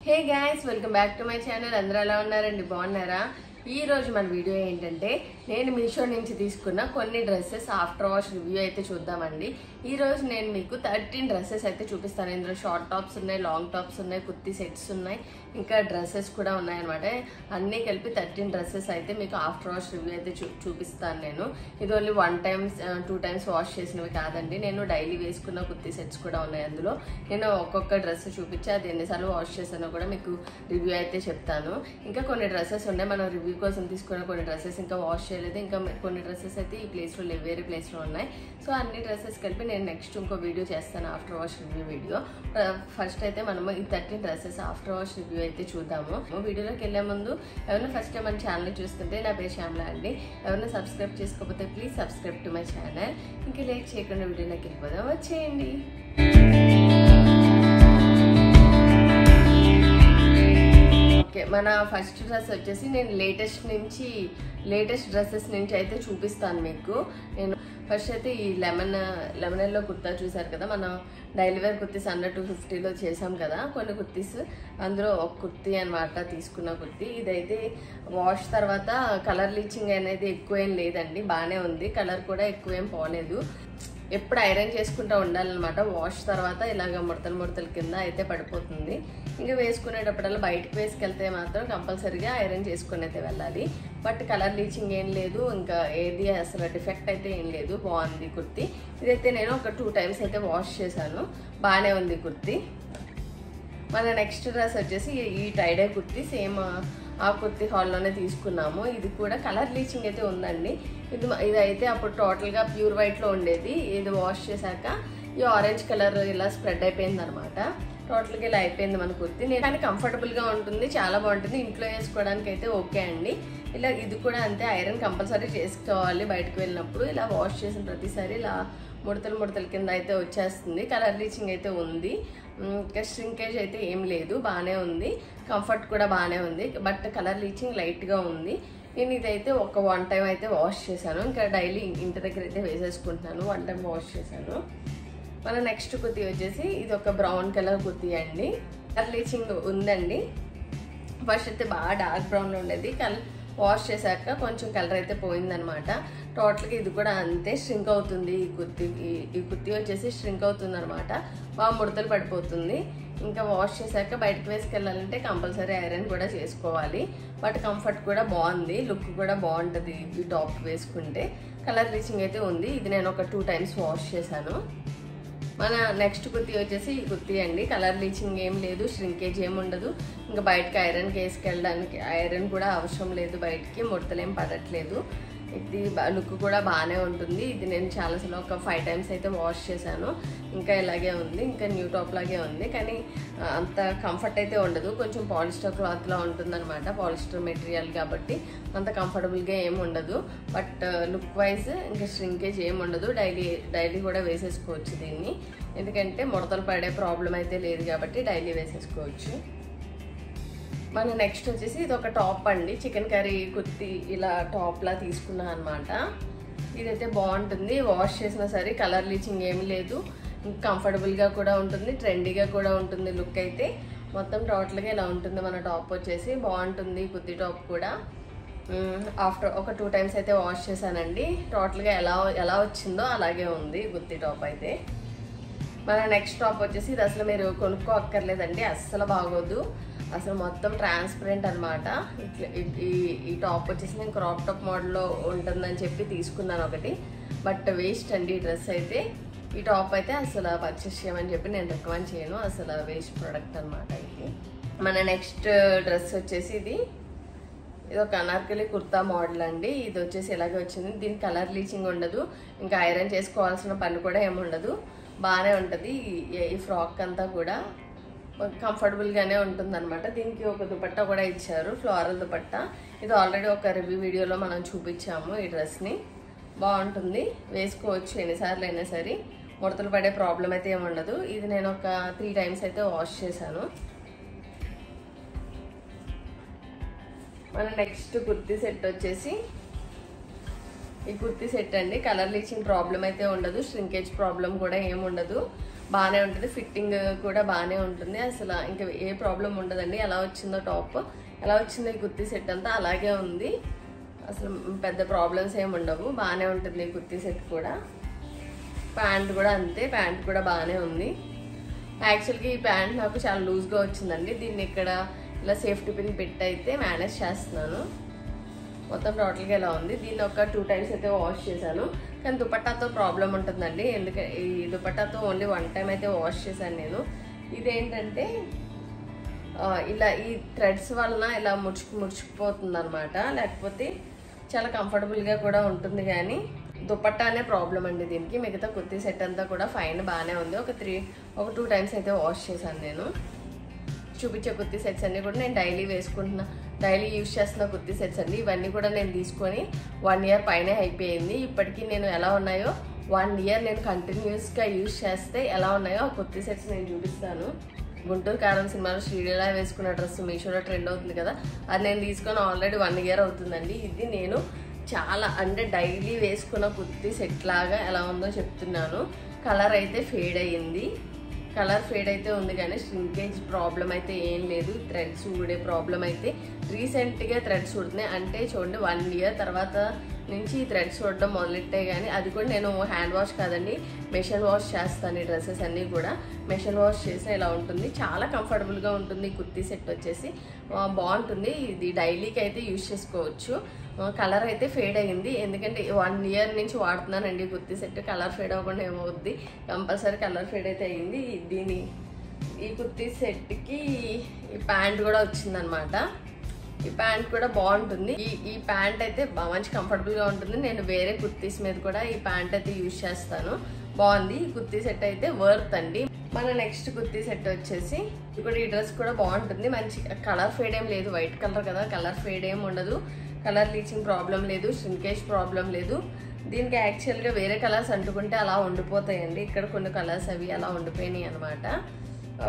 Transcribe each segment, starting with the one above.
Hey guys, welcome back to my channel. అందరూ ఎలా ఉన్నారండి? బాగున్నారా? ఈ రోజు మన వీడియో ఏంటంటే నేను మీషో నుంచి తీసుకున్న కొన్ని డ్రెస్సెస్ ఆఫ్టర్ వాష్ రివ్యూ అయితే చూద్దామండి. ఈ రోజు నేను మీకు 13 డ్రెస్సెస్ అయితే చూపిస్తాను. ఇందులో షార్ట్ టాప్స్ ఉన్నాయి, లాంగ్ టాప్స్ ఉన్నాయి, కుర్తీ సెట్స్ ఉన్నాయి, ఇంకా డ్రెస్సెస్ కూడా ఉన్నాయన్నమాట. అన్నీ కలిపి 13 డ్రెస్సెస్ అయితే మీకు ఆఫ్టర్ వాష్ రివ్యూ అయితే చూపిస్తాను నేను. ఇది ఓన్లీ 1 టైమ్ 2 టైమ్స్ వాష్ చేసినవి కాదండి. నేను డైలీ వేసుకున్న కుర్తీ సెట్స్ కూడా ఉన్నాయి. అందులో నేను ఒక్కొక్క డ్రెస్ చూపించి అది ఎన్నిసార్లు వాష్ చేశానో కూడా మీకు రివ్యూ అయితే చెప్తాను. ఇంకా కొన్ని డ్రెస్సెస్ ఉన్నాయి, మనం రివ్యూ కోసం తీసుకున్న కొన్ని డ్రెస్సెస్ ఇంకా వాష్ చేయలేదు. ఇంకా కొన్ని డ్రెస్సెస్ అయితే ఈ ప్లేస్లో లేవు, వేరే ప్లేస్లో ఉన్నాయి. సో అన్ని డ్రెస్సెస్ కలిపి నేను నెక్స్ట్ ఇంకో వీడియో చేస్తాను, after wash review video. First అయితే మనము ఈ 13 డ్రెస్సెస్ ఆఫ్టర్ వాష్ రివ్యూ అయితే చూద్దాము. వీడియోలోకి వెళ్ళే ముందు ఎవరైనా ఫస్ట్ టైం మన ఛానల్ చూస్తుంటే నా పేరు శ్యామల అండి. ఎవరైనా సబ్స్క్రైబ్ చేసుకోకపోతే please subscribe to my channel. ఇంకా లేట్ చేయకుండా వీడియోలోకి వెళ్ళిపోదాం, వచ్చేయండి. ఓకే, మన ఫస్ట్ డ్రెస్ వచ్చేసి నేను లేటెస్ట్ డ్రెస్సెస్ నుంచి అయితే చూపిస్తాను మీకు. నేను ఫస్ట్ అయితే ఈ లెమనెల్లో కుర్తా చూసారు కదా, మనం డైలీ వేర్ కుర్తీస్ అండర్ 250లో చేసాం కదా కొన్ని కుర్తీస్. అందులో ఒక కుర్తీ అనమాట తీసుకున్న కుర్తీ. ఇదైతే వాష్ తర్వాత కలర్ లీచింగ్ అనేది ఎక్కువేం లేదండి, బాగానే ఉంది. కలర్ కూడా ఎక్కువేం పోలేదు. ఎప్పుడు ఐరన్ చేసుకుంటూ ఉండాలన్నమాట. వాష్ తర్వాత ఇలాగ ముడతల కింద అయితే పడిపోతుంది. ఇంకా వేసుకునేటప్పుడల్లా బయటకు వేసుకెళ్తే మాత్రం కంపల్సరీగా ఐరన్ చేసుకుని అయితే వెళ్ళాలి. బట్ కలర్ లీచింగ్ ఏం లేదు, ఇంకా ఏది అసలు డిఫెక్ట్ అయితే ఏం లేదు, బాగుంది కుర్తీ. ఇదైతే నేను ఒక 2 టైమ్స్ అయితే వాష్ చేశాను, బాగానే ఉంది కుర్తీ. మన నెక్స్ట్ డ్రెస్ వచ్చేసి ఈ టైడే కుర్తీ, సేమ్ ఆ కుర్తీ హాల్లోనే తీసుకున్నాము. ఇది కూడా కలర్ లీచింగ్ అయితే ఉందండి. ఇదైతే అప్పుడు టోటల్గా ప్యూర్ వైట్లో ఉండేది. ఇది వాష్ చేశాక ఈ ఆరెంజ్ కలర్ ఇలా స్ప్రెడ్ అయిపోయింది అనమాట. టోటల్గా ఇలా అయిపోయింది మన కుర్తీ. కానీ కంఫర్టబుల్గా ఉంటుంది, చాలా బాగుంటుంది. ఇంట్లో వేసుకోవడానికి అయితే ఓకే అండి. ఇలా ఇది కూడా అంతే, ఐరన్ కంపల్సరీ చేసుకోవాలి బయటకు వెళ్ళినప్పుడు. ఇలా వాష్ చేసిన ప్రతిసారి ఇలా ముడతల కింద అయితే వచ్చేస్తుంది. కలర్ లీచింగ్ అయితే ఉంది, ఇంకా ష్రింకేజ్ అయితే ఏం లేదు, బాగానే ఉంది. కంఫర్ట్ కూడా బాగానే ఉంది, బట్ కలర్ లీచింగ్ లైట్గా ఉంది. నేను ఇదైతే ఒక 1 టైం అయితే వాష్ చేశాను. ఇంకా డైలీ ఇంటి దగ్గర అయితే వేసేసుకుంటున్నాను. 1 టైం వాష్ చేశాను. మన నెక్స్ట్ కుర్తీ వచ్చేసి ఇది ఒక బ్రౌన్ కలర్ కుర్తీ అండి. కలర్ లీచింగ్ ఉందండి. ఫస్ట్ అయితే బాగా డార్క్ బ్రౌన్లో ఉండేది, వాష్ చేశాక కొంచెం కలర్ అయితే పోయిందనమాట. టోటల్గా ఇది కూడా అంతే, స్ట్రింక్ అవుతుంది. ఈ కుర్తీ వచ్చేసి స్ట్రింక్ అవుతుంది అనమాట, బాగా ముడతలు పడిపోతుంది. ఇంకా వాష్ చేశాక బయటకు వేసుకెళ్ళాలంటే కంపల్సరీ ఐరన్ కూడా చేసుకోవాలి. బట్ కంఫర్ట్ కూడా బాగుంది, లుక్ కూడా బాగుంటుంది ఈ టాప్ వేసుకుంటే. కలర్ లీచింగ్ అయితే ఉంది. ఇది నేను ఒక 2 టైమ్స్ వాష్ చేశాను. మన నెక్స్ట్ కుర్తీ వచ్చేసి ఈ కుర్తీ అండి. కలర్ లీచింగ్ ఏం లేదు, ష్రింకేజ్ ఏమి ఉండదు. ఇంకా బయటకి ఐరన్కి వేసుకెళ్ళడానికి ఐరన్ కూడా అవసరం లేదు, బయటికి ముడతలేం పడట్లేదు. ఇది లుక్ కూడా బాగానే ఉంటుంది. ఇది నేను చాలాసార్లు ఒక 5 టైమ్స్ అయితే వాష్ చేశాను. ఇంకా ఇలాగే ఉంది, ఇంకా న్యూ టాప్ లాగే ఉంది. కానీ అంత కంఫర్ట్ అయితే ఉండదు, కొంచెం పాలిస్టర్ క్లాత్లా ఉంటుందన్నమాట. పాలిస్టర్ మెటీరియల్ కాబట్టి అంత కంఫర్టబుల్గా ఏమి ఉండదు. బట్ లుక్ వైజ్ ఇంకా ష్రింకేజ్ ఏమి ఉండదు. డైలీ కూడా వేసేసుకోవచ్చు దీన్ని, ఎందుకంటే ముడతలు పడే ప్రాబ్లం అయితే లేదు కాబట్టి డైలీ వేసేసుకోవచ్చు. మన నెక్స్ట్ వచ్చేసి ఇది ఒక టాప్ అండి, చికెన్ కర్రీ కుర్తీ ఇలా టాప్లా తీసుకున్నా అనమాట. ఇదైతే బాగుంటుంది, వాష్ చేసినా సరే కలర్ లీచింగ్ ఏమి లేదు, కంఫర్టబుల్గా కూడా ఉంటుంది, ట్రెండీగా కూడా ఉంటుంది. లుక్ అయితే మొత్తం టోటల్గా ఇలా ఉంటుంది. మన టాప్ వచ్చేసి బాగుంటుంది, కుర్తీ టాప్ కూడా. ఆఫ్టర్ ఒక 2 టైమ్స్ అయితే వాష్ చేశానండి. టోటల్గా ఎలా వచ్చిందో అలాగే ఉంది కుర్తీ టాప్ అయితే. మన నెక్స్ట్ టాప్ వచ్చేసి ఇది అసలు మీరు కొనుక్కో అక్కర్లేదండి, అస్సలు బాగోదు. అసలు మొత్తం ట్రాన్స్పరెంట్ అనమాట. ఈ టాప్ వచ్చేసి నేను క్రాప్ టాప్ మోడల్లో ఉంటుందని చెప్పి తీసుకున్నాను ఒకటి, బట్ వేస్ట్ అండి ఈ డ్రెస్ అయితే. ఈ టాప్ అయితే అసలు పర్చేస్ చేయమని చెప్పి నేను రికమెండ్ చేయను, అసలు వేస్ట్ ప్రోడక్ట్ అనమాట ఇది. మన నెక్స్ట్ డ్రెస్ వచ్చేసి ఇది ఒక అనార్కలి కుర్తా మోడల్ అండి. ఇది వచ్చేసి ఇలాగే వచ్చింది. దీనికి కలర్ లీచింగ్ ఉండదు, ఇంకా ఐరన్ చేసుకోవాల్సిన పని కూడా ఏమి ఉండదు, బాగానే ఉంటుంది. ఈ ఫ్రాక్ అంతా కూడా కంఫర్టబుల్గానే ఉంటుంది అనమాట. దీనికి ఒక దుపట్టా కూడా ఇచ్చారు, ఫ్లోరల్ దుపట్టా. ఇది ఆల్రెడీ ఒక రివ్యూ వీడియోలో మనం చూపించాము. ఈ డ్రెస్ని బాగుంటుంది, వేసుకోవచ్చు ఎన్నిసార్లు అయినా సరే, ముడతలు పడే ప్రాబ్లం అయితే ఏమి ఉండదు. ఇది నేను ఒక 3 టైమ్స్ అయితే వాష్ చేశాను. మన నెక్స్ట్ కుర్తీ సెట్ వచ్చేసి ఈ కుర్తీ సెట్ అండి. కలర్ లీచింగ్ ప్రాబ్లం అయితే ఉండదు, ష్రింకేజ్ ప్రాబ్లం కూడా ఏమి ఉండదు. బాగానే ఉంటుంది, ఫిట్టింగ్ కూడా బాగానే ఉంటుంది, అసలు ఇంకా ఏ ప్రాబ్లం ఉండదండి. ఎలా వచ్చిందో టాప్, ఎలా వచ్చిందో ఈ కుర్తీ సెట్ అంతా అలాగే ఉంది, అసలు పెద్ద ప్రాబ్లమ్స్ ఏమి ఉండవు, బాగానే ఉంటుంది ఈ కుర్తీ సెట్ కూడా. ప్యాంట్ కూడా అంతే, ప్యాంట్ కూడా బాగానే ఉంది. యాక్చువల్గా ఈ ప్యాంట్ నాకు చాలా లూజ్గా వచ్చిందండి, దీన్ని ఇక్కడ ఇలా సేఫ్టీ పిన్ పెట్టి అయితే మేనేజ్ చేస్తున్నాను. మొత్తం టోటల్గా ఇలా ఉంది. దీన్ని ఒక 2 times అయితే వాష్ చేశాను, కానీ దుపట్టాతో ప్రాబ్లం ఉంటుందండి, ఎందుకంటే ఈ దుపట్టాతో ఓన్లీ 1 time అయితే వాష్ చేశాను నేను. ఇదేంటంటే ఇలా ఈ థ్రెడ్స్ వలన ఇలా ముడుచుకుపోతుంది అనమాట, లేకపోతే చాలా కంఫర్టబుల్గా కూడా ఉంటుంది, కానీ దుపట్టానే ప్రాబ్లం అండి దీనికి. మిగతా కుర్తీ సెట్ అంతా కూడా ఫైన్ బాగానే ఉంది. ఒక 2 times అయితే వాష్ చేశాను నేను. చూపించే కుర్తీ సెట్స్ అన్నీ కూడా నేను డైలీ యూజ్ చేస్తున్న కుర్తీ సెట్స్ అండి. ఇవన్నీ కూడా నేను తీసుకొని 1 year పైనే అయిపోయింది. ఇప్పటికీ నేను ఎలా ఉన్నాయో 1 year నేను కంటిన్యూస్గా యూజ్ చేస్తే ఎలా ఉన్నాయో ఆ కుర్తీ సెట్స్ నేను చూపిస్తాను. గుంటూరు కారం సినిమాలో శ్రీలీల వేసుకున్న డ్రెస్ మీషోలో ట్రెండ్ అవుతుంది కదా, అది నేను తీసుకొని ఆల్రెడీ 1 year అవుతుందండి. ఇది నేను చాలా అంటే డైలీ వేసుకున్న కుర్తీ సెట్ లాగా ఎలా ఉందో చెప్తున్నాను. కలర్ అయితే ఫేడ్ అయ్యింది, కలర్ ఫేడ్ అయితే ఉంది, కానీ ష్రింకేజ్ ప్రాబ్లం అయితే ఏం లేదు. థ్రెడ్స్ ఊడే ప్రాబ్లం అయితే రీసెంట్గా థ్రెడ్స్ ఊడుతున్నాయి, అంటే చూడండి 1 year తర్వాత నుంచి ఈ థ్రెడ్స్ ఊడడం మొదలెట్టాయి. కానీ అది కూడా నేను హ్యాండ్ వాష్ కాదండి, మెషిన్ వాష్ చేస్తాను. ఈ డ్రెస్సెస్ అన్నీ కూడా మెషిన్ వాష్ చేస్తే ఇలా ఉంటుంది, చాలా కంఫర్టబుల్గా ఉంటుంది. ఈ కుర్తీ సెట్ వచ్చేసి బాగుంటుంది, ఇది డైలీకి అయితే యూజ్ చేసుకోవచ్చు. కలర్ అయితే ఫేడ్ అయ్యింది, ఎందుకంటే 1 year నుంచి వాడుతున్నానండి కుర్తీ సెట్. కలర్ ఫేడ్ అవ్వకుండా ఏమవుద్ది, కంపల్సరీ కలర్ ఫేడ్ అయితే అయ్యింది. ఈ కుర్తీ సెట్కి ఈ ప్యాంట్ కూడా వచ్చిందనమాట. ఈ ప్యాంట్ కూడా బాగుంటుంది. ఈ ప్యాంట్ అయితే మంచి కంఫర్టబుల్గా ఉంటుంది. నేను వేరే కుర్తీస్ మీద కూడా ఈ ప్యాంట్ అయితే యూజ్ చేస్తాను, బాగుంది. ఈ కుర్తీ సెట్ అయితే వర్త్ అండి. మన నెక్స్ట్ కుర్తీ సెట్ వచ్చేసి ఇప్పుడు ఈ డ్రెస్ కూడా బాగుంటుంది, మంచి కలర్ ఫేడ్ ఏం లేదు, వైట్ కలర్ కదా, కలర్ ఫేడ్ ఏం ఉండదు, కలర్ లీచింగ్ ప్రాబ్లం లేదు, ష్రింకేజ్ ప్రాబ్లం లేదు. దీనికి యాక్చువల్గా వేరే కలర్స్ అంటుకుంటే అలా ఉండిపోతాయండి, ఇక్కడ కొన్ని కలర్స్ అవి అలా ఉండిపోయినాయి అనమాట.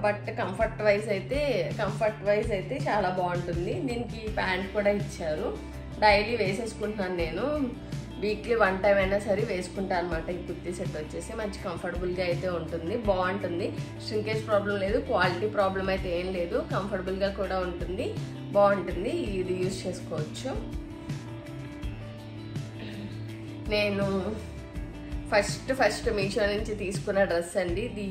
బట్ కంఫర్ట్ వైజ్ అయితే చాలా బాగుంటుంది. దీనికి ప్యాంట్ కూడా ఇచ్చారు, డైలీ వేసేసుకుంటున్నాను నేను, వీక్లీ 1 time అయినా సరే వేసుకుంటాను అనమాట. ఈ కుర్తీ సెట్ వచ్చేసి మంచి కంఫర్టబుల్గా అయితే ఉంటుంది, బాగుంటుంది, ష్రింకేజ్ ప్రాబ్లం లేదు, క్వాలిటీ ప్రాబ్లం అయితే ఏం లేదు, కంఫర్టబుల్గా కూడా ఉంటుంది, బాగుంటుంది. ఇది యూజ్ చేసుకోవచ్చు. నేను ఫస్ట్ మీషో నుంచి తీసుకున్న డ్రెస్ అండి, ఇది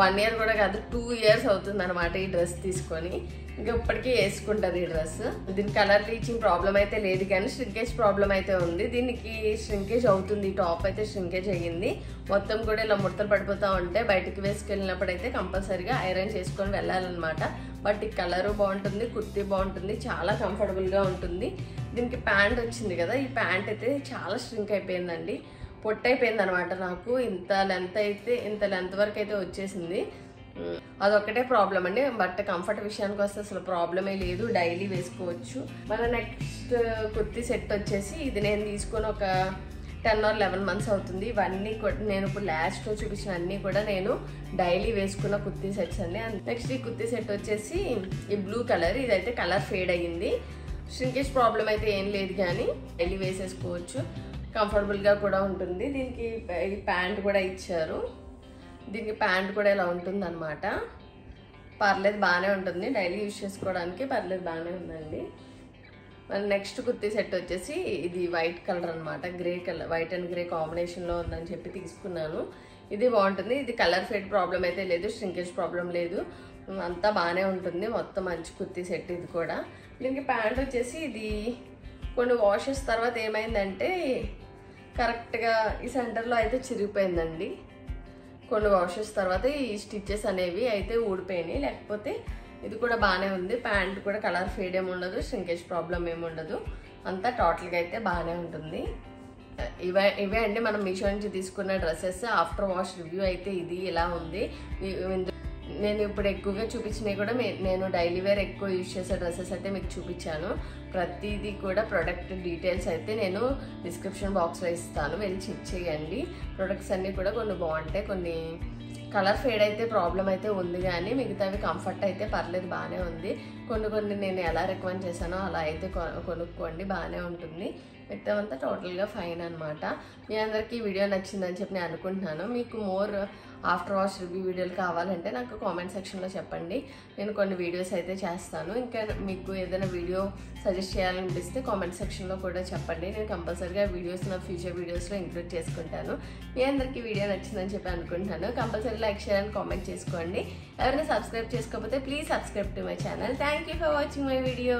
1 year కూడా కాదు 2 years అవుతుంది అనమాట ఈ డ్రెస్ తీసుకొని. ఇంకా ఇప్పటికీ వేసుకుంటుంది ఈ డ్రెస్. దీని కలర్ లీచింగ్ ప్రాబ్లం అయితే లేదు, కానీ ష్రింకేజ్ ప్రాబ్లం అయితే ఉంది. దీనికి ష్రింకేజ్ అవుతుంది, టాప్ అయితే ష్రింకేజ్ అయ్యింది, మొత్తం కూడా ఇలా ముడతలు పడిపోతూ ఉంటే బయటికి వేసుకెళ్ళినప్పుడు అయితే కంపల్సరీగా ఐరన్ చేసుకొని వెళ్ళాలన్నమాట. బట్ ఈ కలరు బాగుంటుంది, కుర్తీ బాగుంటుంది, చాలా కంఫర్టబుల్గా ఉంటుంది. దీనికి ప్యాంట్ వచ్చింది కదా, ఈ ప్యాంట్ అయితే చాలా ష్రింక్ అయిపోయిందండి, పొట్టయిపోయింది అనమాట. నాకు ఇంత లెంత్ వరకు అయితే వచ్చేసింది, అదొక్కటే ప్రాబ్లం అండి. బట్ కంఫర్ట్ విషయానికి వస్తే అసలు ప్రాబ్లమే లేదు, డైలీ వేసుకోవచ్చు. మన నెక్స్ట్ కుర్తీ సెట్ వచ్చేసి ఇది నేను తీసుకొని ఒక 10 or 11 months అవుతుంది. ఇవన్నీ కూడా నేను ఇప్పుడు లాస్ట్లో చూపించిన అన్నీ కూడా నేను డైలీ వేసుకున్న కుర్తీ సెట్స్ అండి. నెక్స్ట్ ఈ కుర్తీ సెట్ వచ్చేసి ఈ బ్లూ కలర్, ఇదైతే కలర్ ఫేడ్ అయ్యింది, ష్రింకేజ్ ప్రాబ్లం అయితే ఏం లేదు, కానీ డైలీ వేసేసుకోవచ్చు, కంఫర్టబుల్గా కూడా ఉంటుంది. దీనికి ఈ ప్యాంట్ కూడా ఇచ్చారు, దీనికి ప్యాంట్ కూడా ఇలా ఉంటుంది అనమాట, పర్లేదు బాగానే ఉంటుంది, డైలీ యూజ్ చేసుకోవడానికి పర్లేదు బాగానే ఉందండి. మన నెక్స్ట్ కుర్తీ సెట్ వచ్చేసి ఇది వైట్ కలర్ అనమాట, వైట్ అండ్ గ్రే కాంబినేషన్లో ఉందని చెప్పి తీసుకున్నాను. ఇది బాగుంటుంది, ఇది కలర్ ఫేడ్ ప్రాబ్లం అయితే లేదు, ష్రింకేజ్ ప్రాబ్లం లేదు, అంతా బాగానే ఉంటుంది, మొత్తం మంచి కుర్తీ సెట్ ఇది కూడా. దీనికి ప్యాంట్ వచ్చేసి ఇది కొన్ని వాషెస్ తర్వాత ఏమైందంటే కరెక్ట్గా ఈ సెంటర్లో అయితే చిరిగిపోయిందండి, కొన్ని వాషెస్ తర్వాత ఈ స్టిచ్చెస్ అనేవి అయితే ఊడిపోయినాయి, లేకపోతే ఇది కూడా బాగానే ఉంది. ప్యాంట్ కూడా కలర్ ఫేడ్ ఏమి ఉండదు, ష్రింకేజ్ ప్రాబ్లం ఏమి ఉండదు, అంతా టోటల్గా అయితే బాగానే ఉంటుంది. ఇవే అండి మనం మీషో నుంచి తీసుకున్న డ్రెస్సెస్. ఆఫ్టర్ వాష్ రివ్యూ అయితే ఇది ఇలా ఉంది. నేను ఇప్పుడు ఎక్కువగా చూపించినవి కూడా నేను డైలీ వేర్ ఎక్కువ యూజ్ చేసే డ్రెస్సెస్ అయితే మీకు చూపించాను. ప్రతిదీ కూడా ప్రొడక్ట్ డీటెయిల్స్ అయితే నేను డిస్క్రిప్షన్ బాక్స్లో ఇస్తాను, వెళ్ళి చెక్ చేయండి. ప్రొడక్ట్స్ అన్నీ కూడా కొన్ని బాగుంటాయి, కొన్ని కలర్ ఫేడ్ అయితే ప్రాబ్లం అయితే ఉంది, కానీ మిగతావి కంఫర్ట్ అయితే పర్లేదు బాగానే ఉంది. కొన్ని నేను ఎలా రికమెండ్ చేశానో అలా అయితే కొనుక్కోండి, బాగానే ఉంటుంది. మిగతావంతా టోటల్గా ఫైన్ అనమాట. మీ అందరికీ వీడియో నచ్చిందని చెప్పి నేను అనుకుంటున్నాను. మీకు మోర్ ఆఫ్టర్ వాష్ రివ్యూ వీడియోలు కావాలంటే నాకు కామెంట్ సెక్షన్లో చెప్పండి. నేను కొన్ని వీడియోస్ అయితే చేస్తాను. ఇంకా మీకు ఏదైనా వీడియో సజెస్ట్ చేయాలనిపిస్తే కామెంట్ సెక్షన్లో కూడా చెప్పండి. నేను కంపల్సరీగా వీడియోస్ నా ఫ్యూచర్ వీడియోస్లో ఇంక్లూడ్ చేసుకుంటాను. మీ అందరికీ వీడియో నచ్చిందని చెప్పి అనుకుంటున్నాను. Compulsory like, share and comment చేసుకోండి. ఎవరైనా సబ్స్క్రైబ్ చేసుకోకపోతే please subscribe to my channel. Thank you for watching my video.